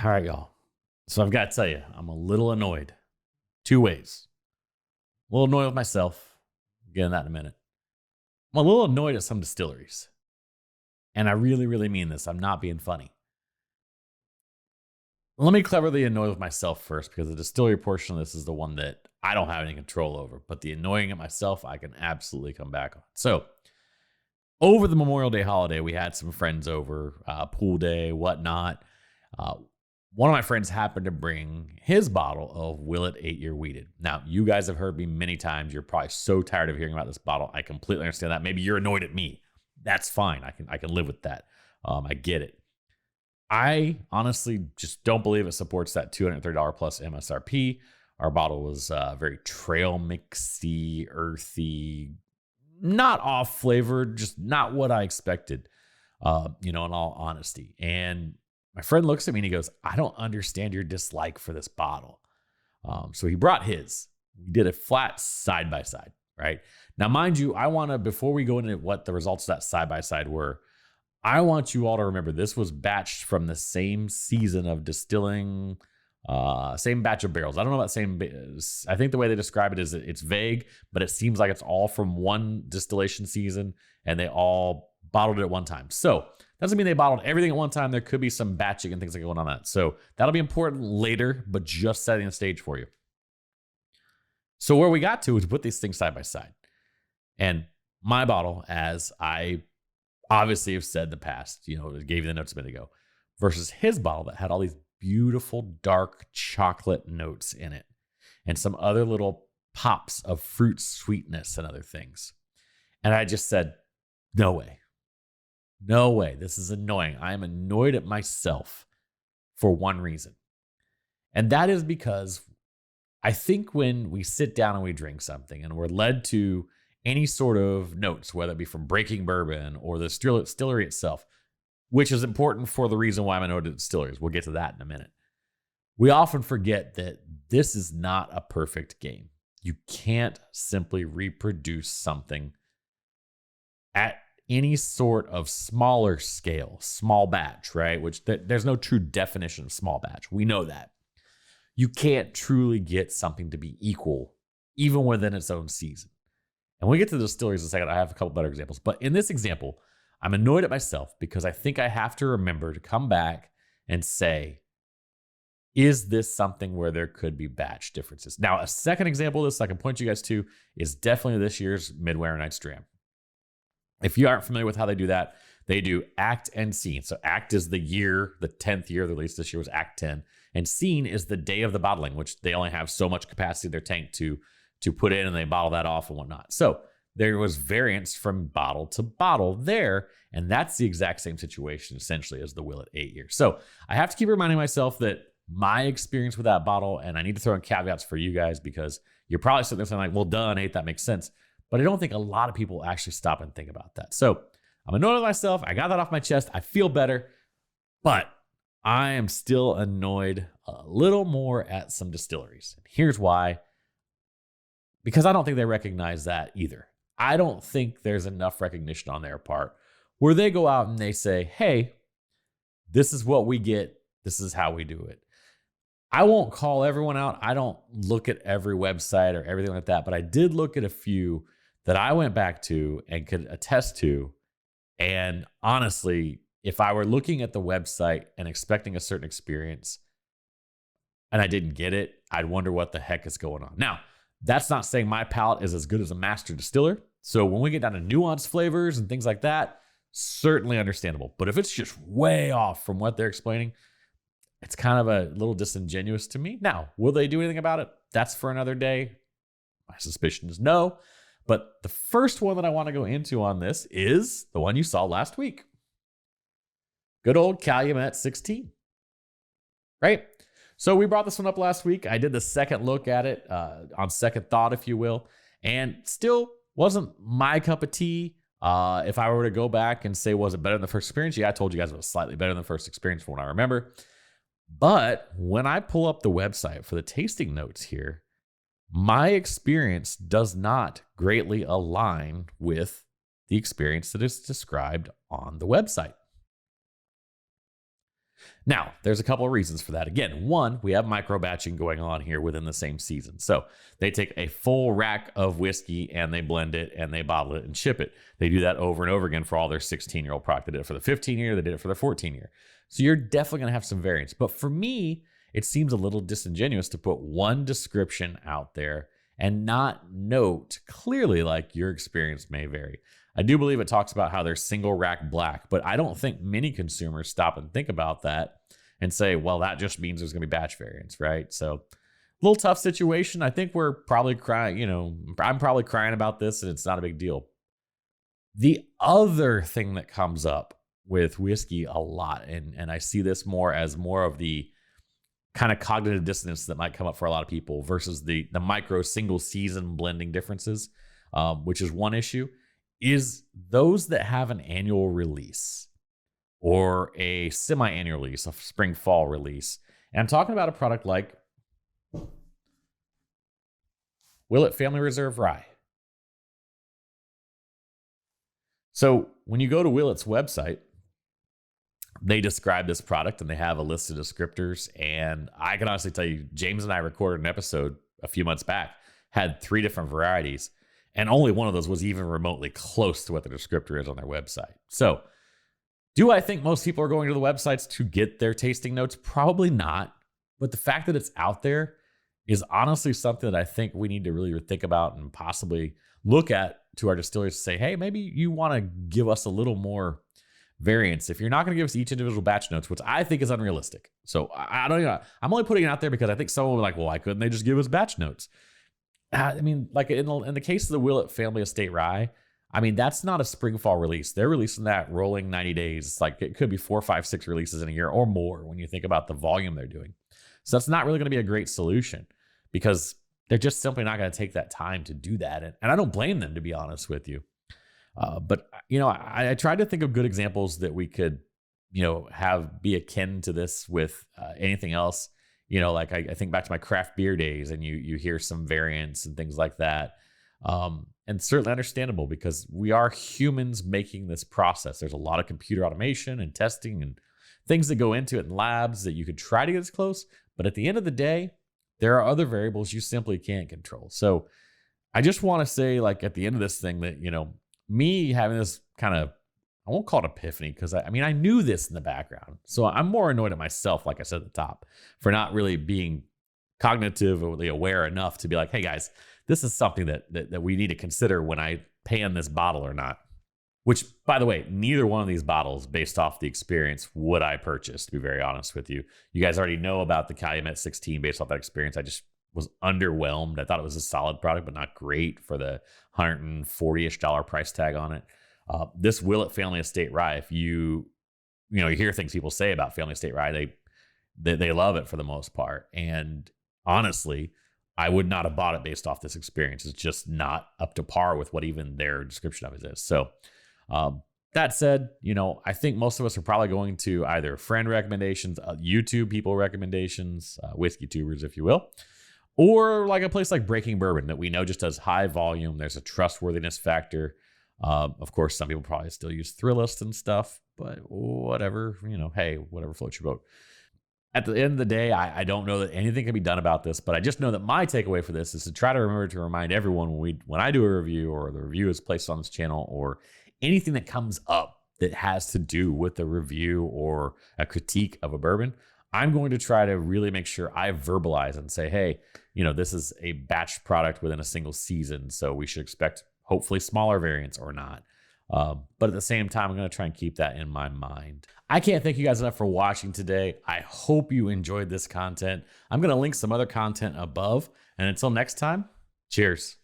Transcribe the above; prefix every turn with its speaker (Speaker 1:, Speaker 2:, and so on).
Speaker 1: All right, y'all. So I've got to tell you, I'm a little annoyed. Two ways. A little annoyed with myself. I'll get into that in a minute. I'm a little annoyed at some distilleries. And I really, really mean this. I'm not being funny. Let me cleverly annoy with myself first, because the distillery portion of this is the one that I don't have any control over. But the annoying at myself, I can absolutely come back on. So over the Memorial Day holiday, we had some friends over, pool day, whatnot. One of my friends happened to bring his bottle of Willet 8-Year Wheated. Now, you guys have heard me many times. You're probably so tired of hearing about this bottle. I completely understand that. Maybe you're annoyed at me. That's fine. I can live with that. I get it. I honestly just don't believe it supports that $230 plus MSRP. Our bottle was very trail mixy, earthy, not off flavored, just not what I expected, in all honesty. And my friend looks at me and he goes, I don't understand your dislike for this bottle. So he brought his. We did a flat side by side, right? Now, mind you, I want to, before we go into what the results of that side by side were, I want you all to remember this was batched from the same season of distilling, same batch of barrels. I don't know about same. I think the way they describe it is it's vague, but it seems like it's all from one distillation season and they all bottled it at one time. So doesn't mean they bottled everything at one time. There could be some batching and things like going on that. So that'll be important later, but just setting the stage for you. So where we got to is put these things side by side. And my bottle, as I obviously have said in the past, gave you the notes a minute ago, versus his bottle that had all these beautiful dark chocolate notes in it and some other little pops of fruit sweetness and other things. And I just said, no way. No way. This is annoying. I am annoyed at myself for one reason. And that is because I think when we sit down and we drink something and we're led to any sort of notes, whether it be from breaking bourbon or the distillery itself, which is important for the reason why I'm annoyed at distilleries. We'll get to that in a minute. We often forget that this is not a perfect game. You can't simply reproduce something at any sort of smaller scale, small batch, right? Which there's no true definition of small batch. We know that. You can't truly get something to be equal, even within its own season. And when we get to the distilleries in a second, I have a couple better examples. But in this example, I'm annoyed at myself because I think I have to remember to come back and say, is this something where there could be batch differences? Now, a second example of this I can point you guys to is definitely this year's Midwinter Night's Dram. If you aren't familiar with how they do that, they do Act and Scene. So Act is the year, the 10th year of the release. This year was Act 10. And Scene is the day of the bottling, which they only have so much capacity in their tank to put in, and they bottle that off and whatnot. So there was variance from bottle to bottle there, and that's the exact same situation essentially as the Willet 8-Year. So I have to keep reminding myself that my experience with that bottle, and I need to throw in caveats for you guys because you're probably sitting there saying like, well, duh, Nate, that makes sense. But I don't think a lot of people actually stop and think about that. So I'm annoyed with myself. I got that off my chest. I feel better, but I am still annoyed a little more at some distilleries. And here's why. Because I don't think they recognize that either. I don't think there's enough recognition on their part where they go out and they say, hey, this is what we get. This is how we do it. I won't call everyone out. I don't look at every website or everything like that, but I did look at a few that I went back to and could attest to. And honestly, if I were looking at the website and expecting a certain experience and I didn't get it, I'd wonder what the heck is going on. Now, that's not saying my palate is as good as a master distiller. So when we get down to nuanced flavors and things like that, certainly understandable. But if it's just way off from what they're explaining, it's kind of a little disingenuous to me. Now, will they do anything about it? That's for another day. My suspicion is no. But the first one that I want to go into on this is the one you saw last week. Good old Calumet 16. Right? So we brought this one up last week. I did the second look at it on second thought, if you will, and still wasn't my cup of tea. If I were to go back and say, was it better than the first experience? Yeah, I told you guys it was slightly better than the first experience from what I remember. But when I pull up the website for the tasting notes here, my experience does not greatly align with the experience that is described on the website. Now, there's a couple of reasons for that. Again, one, we have micro batching going on here within the same season. So they take a full rack of whiskey and they blend it and they bottle it and ship it. They do that over and over again for all their 16-year-old product. They did it for the 15-year, they did it for the 14-year. So you're definitely going to have some variance. But for me, it seems a little disingenuous to put one description out there and not note clearly like your experience may vary. I do believe it talks about how they're single rack black, but I don't think many consumers stop and think about that and say, well, that just means there's going to be batch variance, right? So a little tough situation. I think we're probably crying, I'm probably crying about this and it's not a big deal. The other thing that comes up with whiskey a lot, and I see this more as more of the kind of cognitive dissonance that might come up for a lot of people versus the micro single season blending differences, which is one issue, is those that have an annual release or a semi-annual release, a spring fall release. And I'm talking about a product like Willett Family Reserve Rye. So when you go to Willett's website, they describe this product and they have a list of descriptors. And I can honestly tell you, James and I recorded an episode a few months back, had 3 different varieties, and only one of those was even remotely close to what the descriptor is on their website. So do I think most people are going to the websites to get their tasting notes? Probably not. But the fact that it's out there is honestly something that I think we need to really think about and possibly look at to our distilleries to say, hey, maybe you want to give us a little more variance. If you're not going to give us each individual batch notes, which I think is unrealistic. So I don't know. I'm only putting it out there because I think someone will be like, well, why couldn't they just give us batch notes? I mean, like in the case of the Willett Family Estate Rye, I mean, that's not a spring fall release. They're releasing that rolling 90 days. It's like it could be 4, 5, 6 releases in a year or more when you think about the volume they're doing. So that's not really going to be a great solution because they're just simply not going to take that time to do that. And I don't blame them, to be honest with you. But I tried to think of good examples that we could, have be akin to this with anything else. Like I think back to my craft beer days, and you hear some variants and things like that. And certainly understandable because we are humans making this process. There's a lot of computer automation and testing and things that go into it in labs that you could try to get as close. But at the end of the day, there are other variables you simply can't control. So I just want to say, like, at the end of this thing that, me having this kind of, I won't call it epiphany because I knew this in the background. So I'm more annoyed at myself, like I said at the top, for not really being cognitively aware enough to be like, hey guys, this is something that we need to consider when I pan this bottle or not. Which, by the way, neither one of these bottles, based off the experience, would I purchase, to be very honest with you. You guys already know about the Calumet 16 based off that experience. I just was underwhelmed. I thought it was a solid product, but not great for the $140-ish price tag on it. This Willett Family Estate Rye, if you hear things people say about Family Estate Rye, they love it for the most part. And honestly, I would not have bought it based off this experience. It's just not up to par with what even their description of it is. So that said, I think most of us are probably going to either friend recommendations, YouTube people recommendations, whiskey tubers, if you will, or like a place like Breaking Bourbon that we know just does high volume. There's a trustworthiness factor. Of course, some people probably still use Thrillist and stuff, but whatever, hey, whatever floats your boat. At the end of the day, I don't know that anything can be done about this, but I just know that my takeaway for this is to try to remember to remind everyone when I do a review or the review is placed on this channel or anything that comes up that has to do with a review or a critique of a bourbon, I'm going to try to really make sure I verbalize and say, hey, this is a batch product within a single season, so we should expect hopefully smaller variants or not. But at the same time, I'm going to try and keep that in my mind. I can't thank you guys enough for watching today. I hope you enjoyed this content. I'm going to link some other content above. And until next time, cheers.